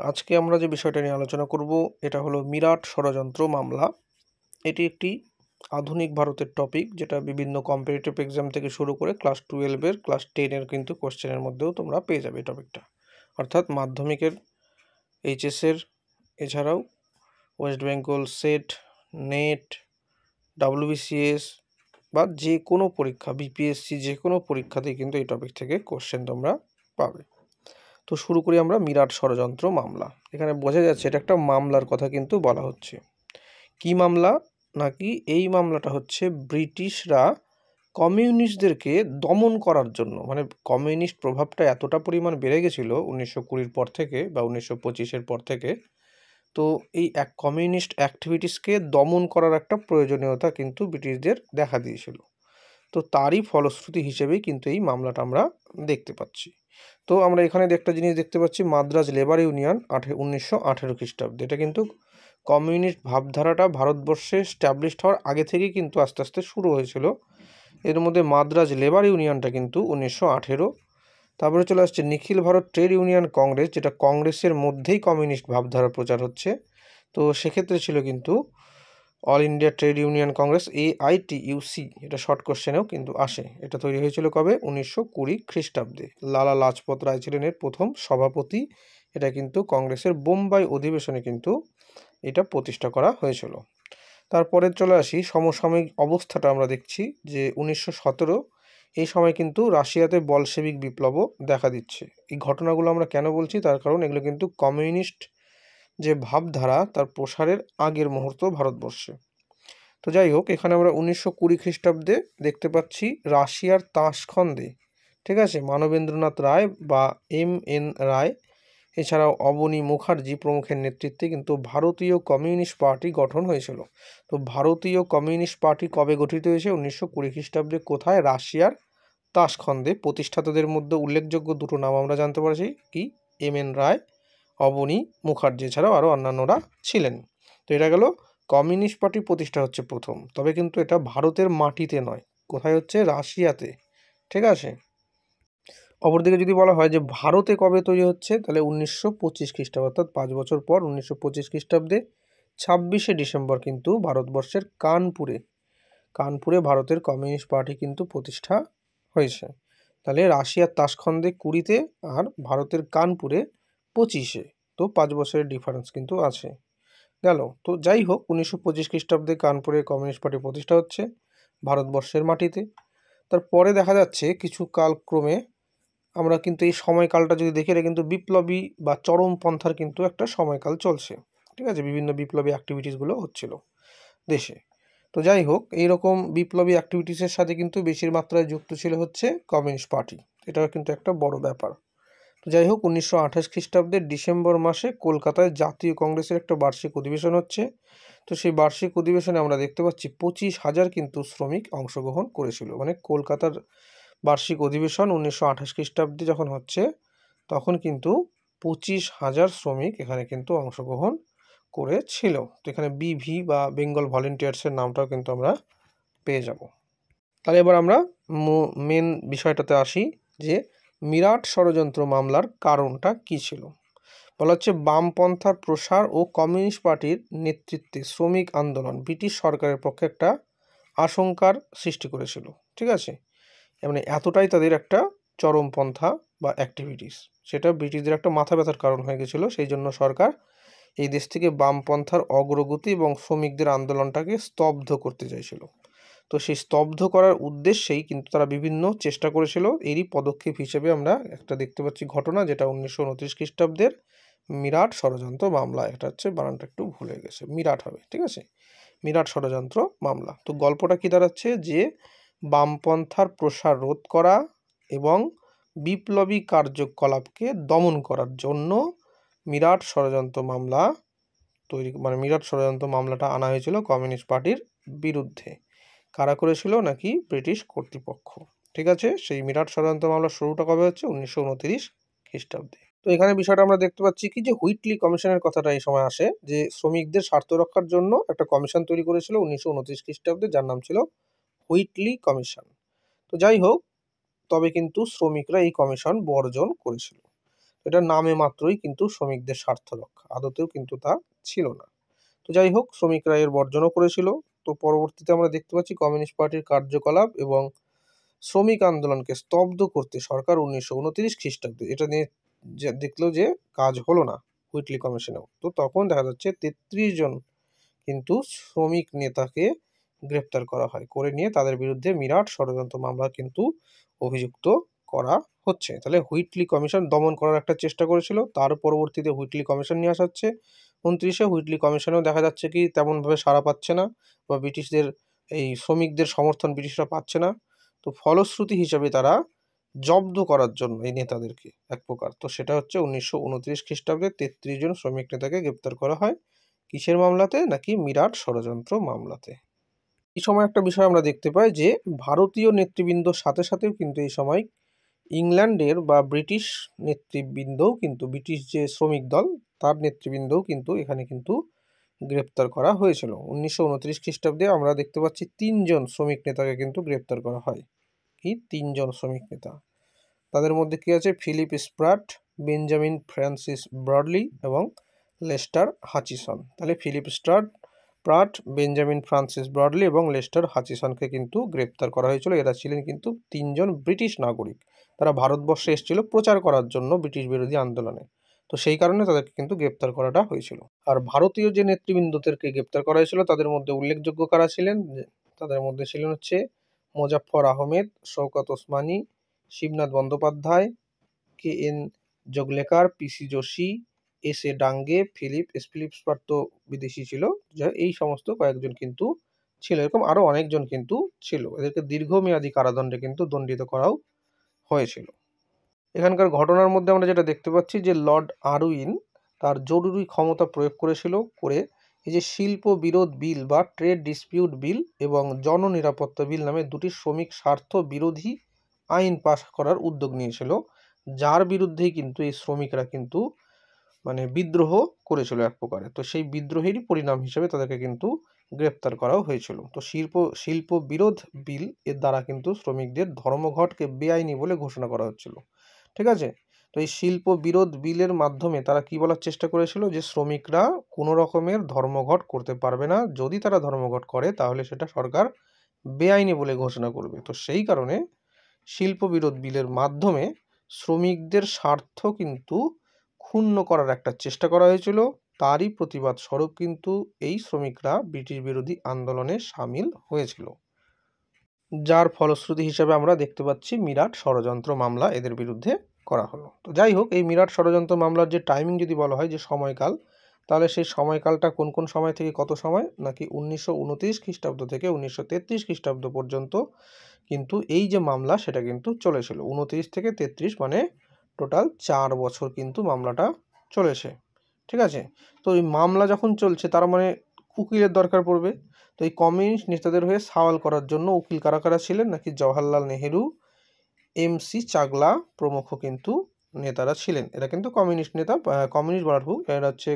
আজকে আমরা যে বিষয়টা নিয়ে আলোচনা করব এটা হলো মিরাট ষড়যন্ত্র মামলা। এটি একটি আধুনিক ভারতের টপিক, যেটা বিভিন্ন কম্পিটিটিভ এক্সাম থেকে শুরু করে ক্লাস 12-এর ক্লাস 10-এর কিন্তু কোশ্চেনের মধ্যেও তোমরা পেয়ে যাবে এই টপিকটা। অর্থাৎ মাধ্যমিকের, এইচএসের, এছাড়াও West Bengal set, net, WBCS বা যে কোনো পরীক্ষা, বিপিএসসি, যে কোনো পরীক্ষাতেই কিন্তু এই টপিক থেকে কোশ্চেন তোমরা পাবে। তো শুরু করি আমরা মিরাট ষড়যন্ত্র মামলা। এখানে বোঝা যাচ্ছে এটা একটা মামলার কথা কিন্তু বলা হচ্ছে। কি মামলা? নাকি এই মামলাটা হচ্ছে ব্রিটিশরা কমিউনিস্টদেরকে দমন করার জন্য, মানে কমিউনিস্ট প্রভাবটা এতটা পরিমাণ বেড়ে গেছিল 1920-র পর থেকে বা 1925-এর পর থেকে। তো এই এক কমিউনিস্ট অ্যাক্টিভিটিসকে দমন করার একটা প্রয়োজনীয়তা কিন্তু ব্রিটিশদের দেখা দিয়েছিল। তো তারই ফলশ্রুতি হিসেবেই কিন্তু এই মামলাটা আমরা দেখতে পাচ্ছি। তো আমরা এখানে একটা জিনিস দেখতে পাচ্ছি, মাদ্রাজ লেবার ইউনিয়ন 1918 খ্রিস্টাব্দে। এটা কিন্তু কমিউনিস্ট ভাবধারাটা ভারতবর্ষে স্ট্যাবলিশড হওয়ার আগে থেকেই কিন্তু আস্তে আস্তে শুরু হয়েছিল। এর মধ্যে মাদ্রাজ লেবার ইউনিয়নটা কিন্তু 1918। তারপরে চলে আসছে নিখিল ভারত ট্রেড ইউনিয়ন কংগ্রেস, যেটা কংগ্রেসের মধ্যেই কমিউনিস্ট ভাবধারা প্রচার হচ্ছে। তো সেক্ষেত্রে ছিল কিন্তু all India trade union Congress, AITUC। এটা শর্ট কোশ্চেনেও কিন্তু আসে। এটা তৈরি হয়েছিল কবে? 1920 খ্রিস্টাব্দে। লালা লাজপত রায় ছিলেন এর প্রথম সভাপতি। এটা কিন্তু কংগ্রেসের বোম্বাই অধিবেশনে কিন্তু এটা প্রতিষ্ঠা করা হয়েছিল। তারপরে চলে আসি সমসাময়িক অবস্থাটা আমরা দেখছি যে 1917 এই সময় কিন্তু রাশিয়াতে বলশেবিক বিপ্লবও দেখা দিচ্ছে। এই ঘটনাগুলো আমরা কেন বলছি? তার কারণ এগুলো কিন্তু কমিউনিস্ট যে ভাবধারা তার প্রসারের আগের মুহূর্ত ভারতবর্ষে। তো যাই হোক, এখানে আমরা 1920 খ্রিস্টাব্দে দেখতে পাচ্ছি রাশিয়ার তাশখন্দে, ঠিক আছে, মানবেন্দ্রনাথ রায় বা MN রায়, এছাড়াও অবনী মুখার্জি প্রমুখের নেতৃত্বে কিন্তু ভারতীয় কমিউনিস্ট পার্টি গঠন হয়েছিল। তো ভারতীয় কমিউনিস্ট পার্টি কবে গঠিত হয়েছে? 1920 খ্রিস্টাব্দে। কোথায়? রাশিয়ার তাশখন্দে। প্রতিষ্ঠাতাদের মধ্যে উল্লেখযোগ্য দুটো নাম আমরা জানতে পারছি, কি? MN রায়, অবনী মুখার্জি, এছাড়াও আরও অন্যান্যরা ছিলেন। তো এটা গেল কমিউনিস্ট পার্টি প্রতিষ্ঠা হচ্ছে প্রথম, তবে কিন্তু এটা ভারতের মাটিতে নয়। কোথায় হচ্ছে? রাশিয়াতে, ঠিক আছে। অপরদিকে যদি বলা হয় যে ভারতে কবে তৈরি হচ্ছে, তাহলে 1925 খ্রিস্টাব্দ, অর্থাৎ 5 বছর পর 1925 খ্রিস্টাব্দে 26শে ডিসেম্বর কিন্তু ভারতবর্ষের কানপুরে ভারতের কমিউনিস্ট পার্টি কিন্তু প্রতিষ্ঠা হয়েছে। তাহলে রাশিয়ার তাশখন্দে 20-তে আর ভারতের কানপুরে 25-এ। তো 5 বছরের ডিফারেন্স কিন্তু আছে। গেল। তো যাই হোক, 1925 খ্রিস্টাব্দে কানপুরে কমিউনিস্ট পার্টি প্রতিষ্ঠা হচ্ছে ভারতবর্ষের মাটিতে। তারপরে দেখা যাচ্ছে কিছু কালক্রমে আমরা কিন্তু এই সময়কালটা যদি দেখি, এটা কিন্তু বিপ্লবী বা চরমপন্থার কিন্তু একটা সময়কাল চলছে, ঠিক আছে। বিভিন্ন বিপ্লবী অ্যাক্টিভিটিসগুলো হচ্ছিল দেশে। তো যাই হোক, এইরকম বিপ্লবী অ্যাক্টিভিটিসের সাথে কিন্তু বেশির মাত্রায় যুক্ত ছিল হচ্ছে কমিউনিস্ট পার্টি। এটাও কিন্তু একটা বড় ব্যাপার। তো যাই হোক, 1928 খ্রিস্টাব্দের ডিসেম্বর মাসে কলকাতায় জাতীয় কংগ্রেসের একটা বার্ষিক অধিবেশন হচ্ছে। তো সেই বার্ষিক অধিবেশনে আমরা দেখতে পাচ্ছি 25,000 কিন্তু শ্রমিক অংশগ্রহণ করেছিল। মানে কলকাতার বার্ষিক অধিবেশন 1928 খ্রিস্টাব্দে যখন হচ্ছে, তখন কিন্তু 25,000 শ্রমিক এখানে কিন্তু অংশগ্রহণ করেছিল। তো এখানে BV বা বেঙ্গল ভলেন্টিয়ার্সের নামটাও কিন্তু আমরা পেয়ে যাব। তাহলে এবার আমরা মেন বিষয়টাতে আসি যে মিরাট ষড়যন্ত্র মামলার কারণটা কী ছিল। বলা হচ্ছে বামপন্থার প্রসার ও কমিউনিস্ট পার্টির নেতৃত্বে শ্রমিক আন্দোলন ব্রিটিশ সরকারের পক্ষে একটা আশঙ্কার সৃষ্টি করেছিল, ঠিক আছে। মানে এতটাই তাদের একটা চরমপন্থা বা অ্যাক্টিভিটিস, সেটা ব্রিটিশদের একটা মাথা ব্যথার কারণ হয়ে গেছিলো। সেই জন্য সরকার এই দেশ থেকে বামপন্থার অগ্রগতি এবং শ্রমিকদের আন্দোলনটাকে স্তব্ধ করতে চাইছিল। তো সেই স্তব্ধ করার উদ্দেশ্যেই কিন্তু তারা বিভিন্ন চেষ্টা করেছিল। এরই পদক্ষেপ হিসেবে আমরা একটা দেখতে পাচ্ছি ঘটনা, যেটা 1929 খ্রিস্টাব্দের মিরাট ষড়যন্ত্র মামলা। এটা হচ্ছে বানানটা একটু ভুলে গেছে, মিরাট হবে, ঠিক আছে, মিরাট ষড়যন্ত্র মামলা। তো গল্পটা কি দাঁড়াচ্ছে যে বামপন্থার প্রসার রোধ করা এবং বিপ্লবী কার্যকলাপকে দমন করার জন্য মিরাট ষড়যন্ত্র মামলা মিরাট ষড়যন্ত্র মামলাটা আনা হয়েছিল কমিউনিস্ট পার্টির বিরুদ্ধে। কারা করেছিল? নাকি ব্রিটিশ কর্তৃপক্ষ, ঠিক আছে। সেই মিরাট ষড়যন্ত্র মামলার শুরুটা কবে হচ্ছে? 1929 খ্রিস্টাব্দে। তো এখানে বিষয়টা আমরা দেখতে পাচ্ছি কি, যে হুইটলি কমিশনের কথাটা এই সময় আসে, যে শ্রমিকদের স্বার্থ রক্ষার জন্য একটা কমিশন তৈরি করেছিল 1929 খ্রিস্টাব্দে, যার নাম ছিল হুইটলি কমিশন। তো যাই হোক, তবে কিন্তু শ্রমিকরা এই কমিশন বর্জন করেছিল। এটা নামে মাত্রই কিন্তু শ্রমিকদের স্বার্থ রক্ষা, আদতেও কিন্তু তা ছিল না। তো যাই হোক, শ্রমিকরা এর বর্জনও করেছিল। তো পরবর্তীতে আমরা দেখতে পাচ্ছি কমিউনিস্ট পার্টির কার্যকলাপ এবং শ্রমিক আন্দোলনকে স্তব্ধ করতে সরকার 1929 খ্রিস্টাব্দে এটা নিয়ে দেখলো যে কাজ হলো না হুইটলি কমিশনেও, তো তখন দেখা যাচ্ছে 33 জন কিন্তু শ্রমিক নেতাকে গ্রেপ্তার করা হয়, করে নিয়ে তাদের বিরুদ্ধে মিরাট ষড়যন্ত্র মামলা কিন্তু অভিযুক্ত করা হচ্ছে। তাহলে হুইটলি কমিশন দমন করার একটা চেষ্টা করেছিল, তার পরবর্তীতে হুইটলি কমিশন নিয়ে আসা হচ্ছে 29-এ। হুইটলি কমিশনেও দেখা যাচ্ছে কি তেমনভাবে সাড়া পাচ্ছে না, বা ব্রিটিশদের এই শ্রমিকদের সমর্থন ব্রিটিশরা পাচ্ছে না। তো ফলশ্রুতি হিসাবে তারা জব্দ করার জন্য এই নেতাদেরকে এক প্রকার, তো সেটা হচ্ছে 1929 খ্রিস্টাব্দে 33 জন শ্রমিক নেতাকে গ্রেপ্তার করা হয়। কিসের মামলাতে? নাকি মিরাট ষড়যন্ত্র মামলাতে। এই সময় একটা বিষয় আমরা দেখতে পাই যে ভারতীয় নেতৃবৃন্দর সাথে সাথেও কিন্তু এই সময় ইংল্যান্ডের বা ব্রিটিশ নেতৃবৃন্দও কিন্তু, ব্রিটিশ যে শ্রমিক দল তার নেতৃবৃন্দও কিন্তু এখানে কিন্তু গ্রেপ্তার করা হয়েছিল। 1929 খ্রিস্টাব্দে আমরা দেখতে পাচ্ছি 3 জন শ্রমিক নেতাকে কিন্তু গ্রেপ্তার করা হয়। কি 3 জন শ্রমিক নেতা? তাদের মধ্যে কি আছে? Philip Spratt, Benjamin Francis Bradley এবং লেস্টার হাচিসন। তাহলে Philip Spratt, Benjamin Francis Bradley এবং লেস্টার হাচিসনকে কিন্তু গ্রেপ্তার করা হয়েছিল। এরা ছিলেন কিন্তু 3 জন ব্রিটিশ নাগরিক, তারা ভারতবর্ষে এসেছিল প্রচার করার জন্য ব্রিটিশ বিরোধী আন্দোলনে। তো সেই কারণে তাদেরকে কিন্তু গ্রেপ্তার করাটা হয়েছিল। আর ভারতীয় যে নেতৃবৃন্দদেরকে গ্রেপ্তার করা হয়েছিল তাদের মধ্যে উল্লেখযোগ্য কারা ছিলেন? তাদের মধ্যে ছিলেন হচ্ছে Muzaffar Ahmed, Shaukat Usmani, Shibnath Bandyopadhyay, K N. Joglekar, P C. Joshi, S A. Dange, Philip Spratt তো বিদেশি ছিল, এই সমস্ত কয়েকজন কিন্তু ছিল। এরকম আরো অনেকজন কিন্তু ছিল। এদেরকে দীর্ঘমেয়াদী কারাদণ্ডে কিন্তু দণ্ডিত করাও হয়েছিল। এখানকার ঘটনার মধ্যে আমরা যেটা দেখতে পাচ্ছি যে লর্ড আরউইন তার জরুরি ক্ষমতা প্রয়োগ করেছিল, করে এই যে শিল্প বিরোধ বিল বা ট্রেড ডিসপিউট বিল এবং জননিরাপত্তা বিল নামে দুটি শ্রমিক স্বার্থ বিরোধী আইন পাস করার উদ্যোগ নিয়েছিল, যার বিরুদ্ধেই কিন্তু এই শ্রমিকরা কিন্তু মানে বিদ্রোহ করেছিল এক প্রকারে। তো সেই বিদ্রোহেরই পরিণাম হিসেবে তাদেরকে কিন্তু গ্রেপ্তার করাও হয়েছিল। তো শিল্প বিরোধ বিল এর দ্বারা কিন্তু শ্রমিকদের ধর্মঘটকে বেআইনি বলে ঘোষণা করা হচ্ছিল। ঠিক আছে? তো এই শিল্প বিরোধ বিলের মাধ্যমে তারা কি বলার চেষ্টা করেছিল? যে শ্রমিকরা কোনো রকমের ধর্মঘট করতে পারবে না, যদি তারা ধর্মঘট করে তাহলে সেটা সরকার বেআইনি বলে ঘোষণা করবে। তো সেই কারণে শিল্প বিরোধ বিলের মাধ্যমে শ্রমিকদের স্বার্থ কিন্তু ক্ষুণ্ণ করার একটা চেষ্টা করা হয়েছিল। তারই প্রতিবাদ স্বরূপ কিন্তু এই শ্রমিকরা ব্রিটিশ বিরোধী আন্দোলনে সামিল হয়েছিল, যার ফলশ্রুতি হিসেবে আমরা দেখতে পাচ্ছি মিরাট ষড়যন্ত্র মামলা এদের বিরুদ্ধে করা হলো। তো যাই হোক, এই মিরাট ষড়যন্ত্র মামলার যে টাইমিং যদি বলা হয় যে সময়কাল, তাহলে সেই সময়কালটা কোন কোন সময় থেকে কত সময়? নাকি 1929 খ্রিস্টাব্দ থেকে 1933 খ্রিস্টাব্দ পর্যন্ত কিন্তু এই যে মামলা সেটা কিন্তু চলেছিল। 29 থেকে 33 মানে টোটাল 4 বছর কিন্তু মামলাটা চলেছে। ঠিক আছে? তো এই মামলা যখন চলছে তার মানে উকিলের দরকার পড়বে। তো এই কমিউনিস্ট নেতাদের হয়ে সওয়াল করার জন্য উকিল কারা কারা ছিলেন? নাকি জওহরলাল নেহেরু, এম.সি. চাগলা প্রমুখ কিন্তু নেতারা ছিলেন। এরা কিন্তু কমিউনিস্ট নেতা, কমিউনিস্ট বলার ভুল, এরা হচ্ছে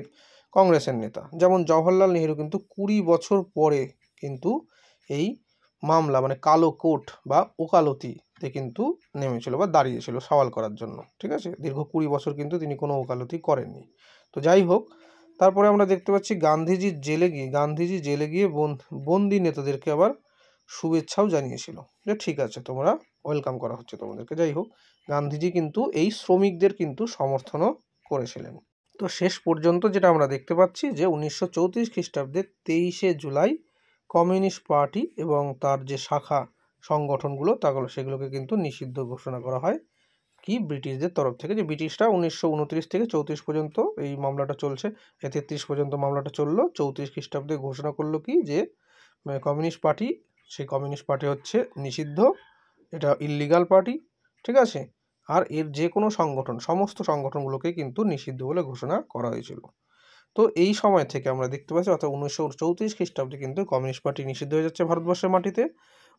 কংগ্রেসের নেতা। যেমন জওহরলাল নেহেরু কিন্তু 20 বছর পরে কিন্তু এই মামলা মানে কালো কোট বা ওকালতিতে কিন্তু নেমেছিল বা দাঁড়িয়েছিল সওয়াল করার জন্য। ঠিক আছে? দীর্ঘ 20 বছর কিন্তু তিনি কোনো ওকালতি করেননি। তো যাই হোক, তারপরে আমরা দেখতে পাচ্ছি গান্ধীজি জেলে গিয়ে বন্দি নেতাদেরকে আবার শুভেচ্ছাও জানিয়েছিল যে ঠিক আছে, তোমরা ওয়েলকাম করা হচ্ছে তোমাদেরকে। যাই হোক, গান্ধীজি কিন্তু এই শ্রমিকদের কিন্তু সমর্থনও করেছিলেন। তো শেষ পর্যন্ত যেটা আমরা দেখতে পাচ্ছি যে 1934 খ্রিস্টাব্দে 23শে জুলাই কমিউনিস্ট পার্টি এবং তার যে শাখা সংগঠনগুলো সেগুলোকে কিন্তু নিষিদ্ধ ঘোষণা করা হয় কি ব্রিটিশদের তরফ থেকে। যে ব্রিটিশরা 1929 থেকে 34 পর্যন্ত এই মামলাটা চলছে, 33 পর্যন্ত মামলাটা চললো, 34 খ্রিস্টাব্দে ঘোষণা করলো কি যে কমিউনিস্ট পার্টি, সেই কমিউনিস্ট পার্টি হচ্ছে নিষিদ্ধ, এটা ইললিগাল পার্টি। ঠিক আছে? আর এর যে কোনো সংগঠন, সমস্ত সংগঠনগুলোকে কিন্তু নিষিদ্ধ বলে ঘোষণা করা হয়েছিল। তো এই সময় থেকে আমরা দেখতে পাচ্ছি অর্থাৎ 1934 খ্রিস্টাব্দে কিন্তু কমিউনিস্ট পার্টি নিষিদ্ধ হয়ে যাচ্ছে ভারতবর্ষের মাটিতে।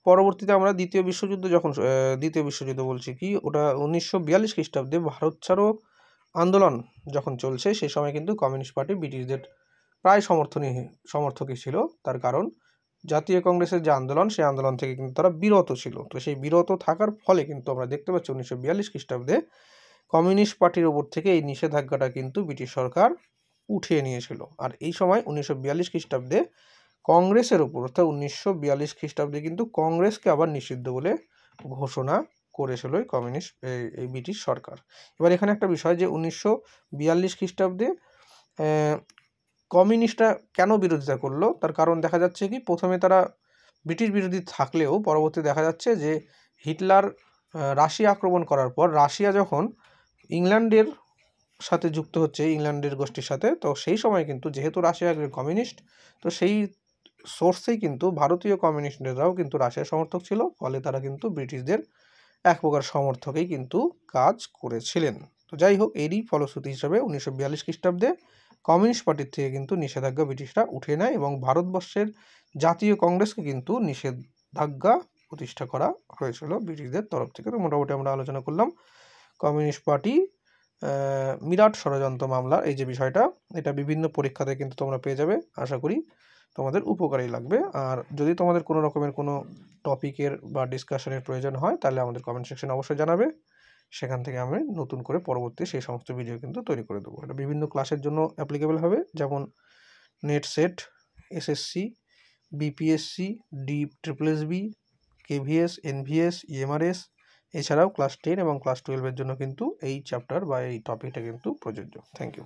পরবর্তীতে আমরা দ্বিতীয় বিশ্বযুদ্ধ বলছি কি ওটা 1942 খ্রিস্টাব্দে ভারত ছাড়ো আন্দোলন যখন চলছে, সেই সময় কিন্তু কমিউনিস্ট পার্টি ব্রিটিশদের প্রায় সমর্থকই ছিল। তার কারণ জাতীয় কংগ্রেসের যে আন্দোলন, সেই আন্দোলন থেকে কিন্তু তারা বিরত ছিল। তো সেই বিরত থাকার ফলে কিন্তু আমরা দেখতে পাচ্ছি 1942 খ্রিস্টাব্দে কমিউনিস্ট পার্টির ওপর থেকে এই নিষেধাজ্ঞাটা কিন্তু ব্রিটিশ সরকার উঠিয়ে নিয়েছিল। আর এই সময় 1942 খ্রিস্টাব্দে কংগ্রেসের ওপর, অর্থাৎ 1942 খ্রিস্টাব্দে কিন্তু কংগ্রেসকে আবার নিষিদ্ধ বলে ঘোষণা করেছিল এই ব্রিটিশ সরকার। এবার এখানে একটা বিষয় যে 1942 খ্রিস্টাব্দে কমিউনিস্টরা কেন বিরোধিতা করলো, তার কারণ দেখা যাচ্ছে কি, প্রথমে তারা ব্রিটিশ বিরোধী থাকলেও পরবর্তী দেখা যাচ্ছে যে হিটলার রাশিয়া আক্রমণ করার পর রাশিয়া যখন ইংল্যান্ডের সাথে যুক্ত হচ্ছে, ইংল্যান্ডের গোষ্ঠীর সাথে, তো সেই সময় কিন্তু যেহেতু রাশিয়া কমিউনিস্ট, তো সেই সোর্সেই কিন্তু ভারতীয় কমিউনিস্টরাও কিন্তু রাশিয়ার সমর্থক ছিল, ফলে তারা কিন্তু ব্রিটিশদের এক প্রকার সমর্থকেই কিন্তু কাজ করেছিলেন। তো যাই হোক, এরই ফলশ্রুতি হিসাবে 1942 খ্রিস্টাব্দে কমিউনিস্ট পার্টির থেকে কিন্তু নিষেধাজ্ঞা ব্রিটিশরা উঠে নেয় এবং ভারতবর্ষের জাতীয় কংগ্রেসকে কিন্তু নিষেধাজ্ঞা প্রতিষ্ঠা করা হয়েছিল ব্রিটিশদের তরফ থেকে। তো মোটামুটি আমরা আলোচনা করলাম কমিউনিস্ট পার্টি মিরাট ষড়যন্ত্র মামলা, এই যে বিষয়টা, এটা বিভিন্ন পরীক্ষাতে কিন্তু তোমরা পেয়ে যাবে, আশা করি তোমাদের উপকারী লাগবে। আর যদি তোমাদের কোনো রকমের কোনো টপিকের বা ডিসকাশনের প্রয়োজন হয় তাহলে আমাদের কমেন্ট সেকশনে অবশ্যই জানাবে, সেখান থেকে আমি নতুন করে পরবর্তী সেই সমস্ত ভিডিও কিন্তু তৈরি করে দেবো। এটা বিভিন্ন ক্লাসের জন্য অ্যাপ্লিকেবল হবে, যেমন net set, SSC, BPSC, DSC, KVS, NVS, EMRS, এছাড়াও ক্লাস 10 এবং ক্লাস 12-এর জন্য কিন্তু এই চ্যাপ্টার বা এই টপিকটা কিন্তু প্রযোজ্য। Thank you.